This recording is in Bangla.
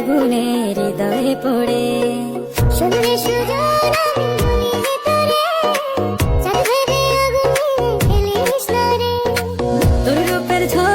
আগুনে হৃদয়ে পড়ে। শুনলে সুজন আমি বলি তোরে, চাঁদ ভেবে আগুনে ফেলিস না রে। তোর রূপের ঝড়